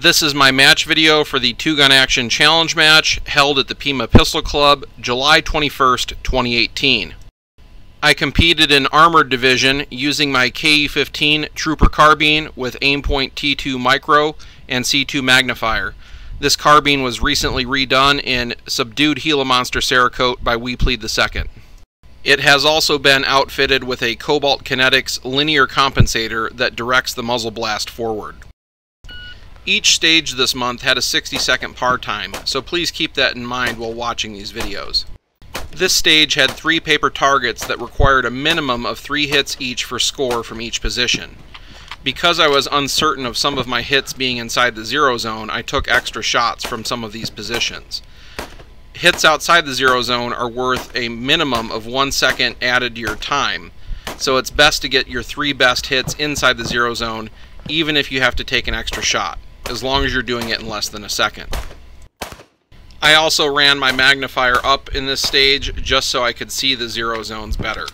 This is my match video for the Two Gun Action Challenge match held at the Pima Pistol Club, July 21st, 2018. I competed in Armored Division using my KE-15 Trooper Carbine with Aimpoint T2 Micro and C2 Magnifier. This carbine was recently redone in Subdued Gila Monster Cerakote by We Plead II. It has also been outfitted with a Cobalt Kinetics linear compensator that directs the muzzle blast forward. Each stage this month had a 60-second par time, so please keep that in mind while watching these videos. This stage had 3 paper targets that required a minimum of 3 hits each for score from each position. Because I was uncertain of some of my hits being inside the zero zone, I took extra shots from some of these positions. Hits outside the zero zone are worth a minimum of 1 second added to your time, so it's best to get your 3 best hits inside the zero zone even if you have to take an extra shot, as long as you're doing it in less than a second. I also ran my magnifier up in this stage just so I could see the zero zones better.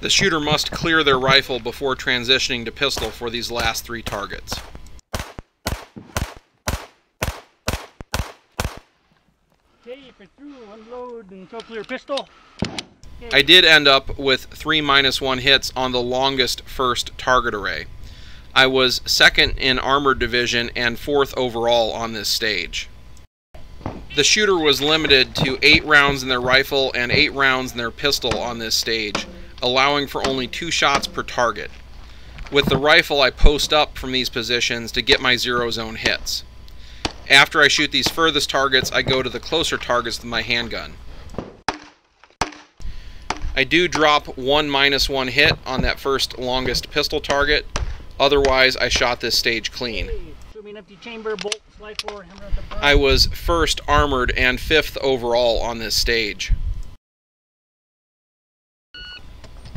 The shooter must clear their rifle before transitioning to pistol for these last 3 targets. Okay, if you're through, unload and so clear pistol. Okay. I did end up with 3 -1 hits on the longest first target array. I was 2nd in Armored Division and 4th overall on this stage. The shooter was limited to 8 rounds in their rifle and 8 rounds in their pistol on this stage, allowing for only 2 shots per target. With the rifle, I post up from these positions to get my zero zone hits. After I shoot these furthest targets, I go to the closer targets with my handgun. I do drop 1 -1 hit on that first longest pistol target. Otherwise, I shot this stage clean. I was 1st armored and 5th overall on this stage.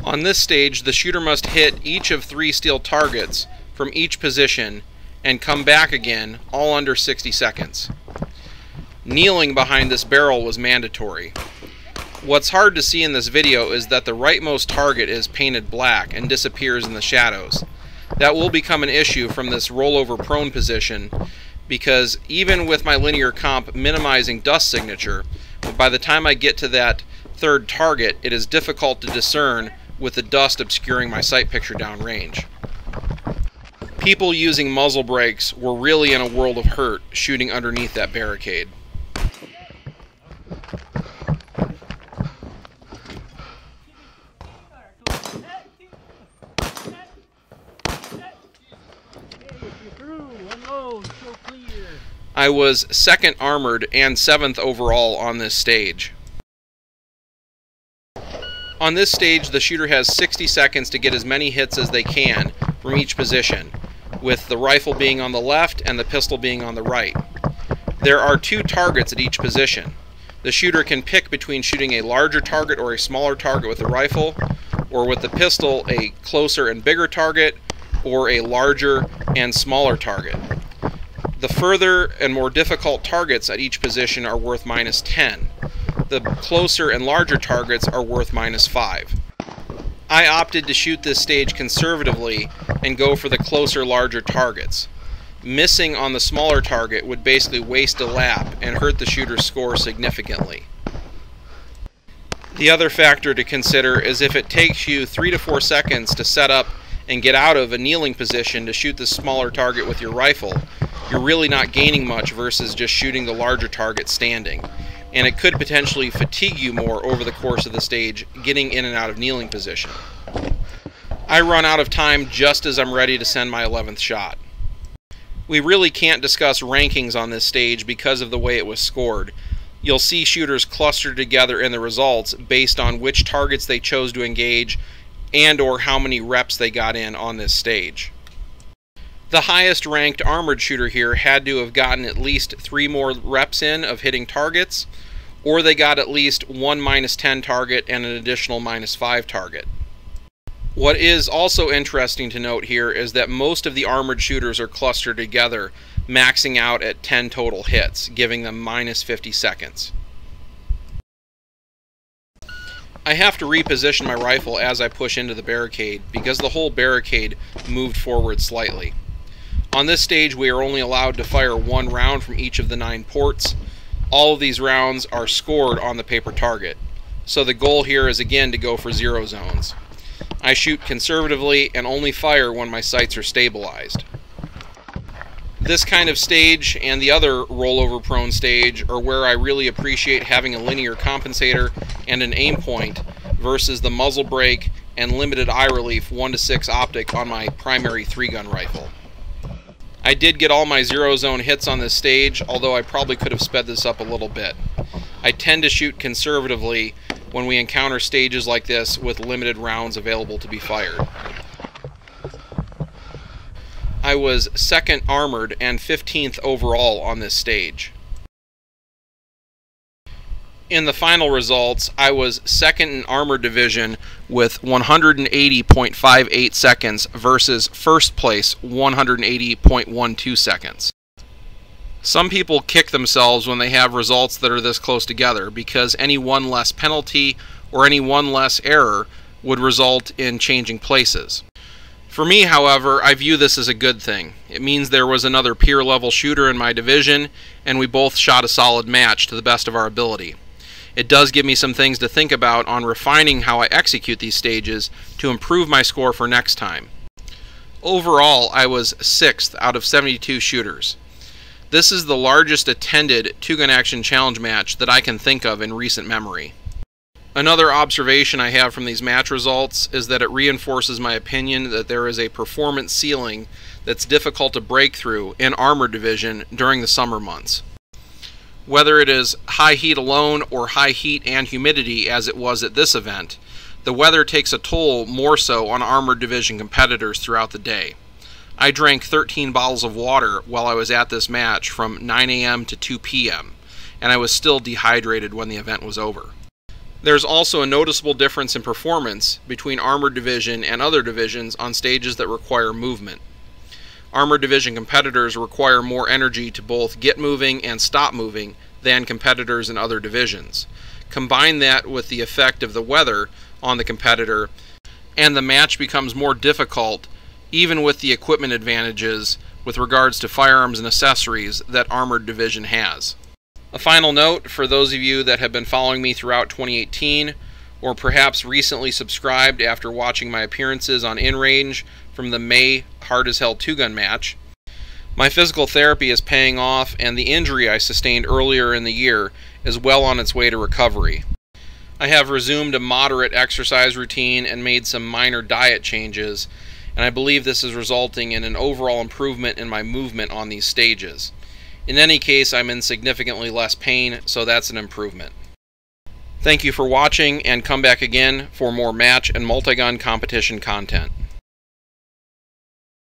On this stage, the shooter must hit each of 3 steel targets from each position and come back again, all under 60 seconds. Kneeling behind this barrel was mandatory. What's hard to see in this video is that the rightmost target is painted black and disappears in the shadows. That will become an issue from this rollover prone position, because even with my linear comp minimizing dust signature, by the time I get to that 3rd target, it is difficult to discern with the dust obscuring my sight picture downrange. People using muzzle brakes were really in a world of hurt shooting underneath that barricade. I was 2nd armored and 7th overall on this stage. On this stage, the shooter has 60 seconds to get as many hits as they can from each position, with the rifle being on the left and the pistol being on the right. There are 2 targets at each position. The shooter can pick between shooting a larger target or a smaller target with the rifle, or with the pistol a closer and bigger target, or a larger and smaller target. The further and more difficult targets at each position are worth -10. The closer and larger targets are worth -5. I opted to shoot this stage conservatively and go for the closer, larger targets. Missing on the smaller target would basically waste a lap and hurt the shooter's score significantly. The other factor to consider is if it takes you 3 to 4 seconds to set up and get out of a kneeling position to shoot the smaller target with your rifle, you're really not gaining much versus just shooting the larger target standing, and it could potentially fatigue you more over the course of the stage getting in and out of kneeling position. I run out of time just as I'm ready to send my 11th shot. We really can't discuss rankings on this stage because of the way it was scored. You'll see shooters clustered together in the results based on which targets they chose to engage and or how many reps they got in on this stage. The highest ranked armored shooter here had to have gotten at least 3 more reps in of hitting targets, or they got at least 1 -10 target and an additional -5 target. What is also interesting to note here is that most of the armored shooters are clustered together, maxing out at 10 total hits, giving them -50 seconds. I have to reposition my rifle as I push into the barricade because the whole barricade moved forward slightly. On this stage, we are only allowed to fire 1 round from each of the 9 ports. All of these rounds are scored on the paper target. So the goal here is again to go for 0 zones. I shoot conservatively and only fire when my sights are stabilized. This kind of stage and the other rollover prone stage are where I really appreciate having a linear compensator and an aim point versus the muzzle brake and limited eye relief 1:6 optic on my primary 3-gun rifle. I did get all my 0 zone hits on this stage, although I probably could have sped this up a little bit. I tend to shoot conservatively when we encounter stages like this with limited rounds available to be fired. I was 2nd armored and 15th overall on this stage. In the final results, I was 2nd in Armored Division with 180.58 seconds versus 1st place 180.12 seconds. Some people kick themselves when they have results that are this close together because any one less penalty or any one less error would result in changing places. For me, however, I view this as a good thing. It means there was another peer level shooter in my division and we both shot a solid match to the best of our ability. It does give me some things to think about on refining how I execute these stages to improve my score for next time. Overall, I was 6th out of 72 shooters. This is the largest attended 2-gun action challenge match that I can think of in recent memory. Another observation I have from these match results is that it reinforces my opinion that there is a performance ceiling that's difficult to break through in Armored Division during the summer months. Whether it is high heat alone or high heat and humidity as it was at this event, the weather takes a toll more so on Armored Division competitors throughout the day. I drank 13 bottles of water while I was at this match from 9 a.m. to 2 p.m., and I was still dehydrated when the event was over. There's also a noticeable difference in performance between Armored Division and other divisions on stages that require movement. Armored Division competitors require more energy to both get moving and stop moving than competitors in other divisions. Combine that with the effect of the weather on the competitor, and the match becomes more difficult even with the equipment advantages with regards to firearms and accessories that Armored Division has. A final note for those of you that have been following me throughout 2018 or perhaps recently subscribed after watching my appearances on InRange from the May Hard as Hell 2-gun match. My physical therapy is paying off and the injury I sustained earlier in the year is well on its way to recovery. I have resumed a moderate exercise routine and made some minor diet changes, and I believe this is resulting in an overall improvement in my movement on these stages. In any case, I'm in significantly less pain, so that's an improvement. Thank you for watching, and come back again for more match and multi-gun competition content.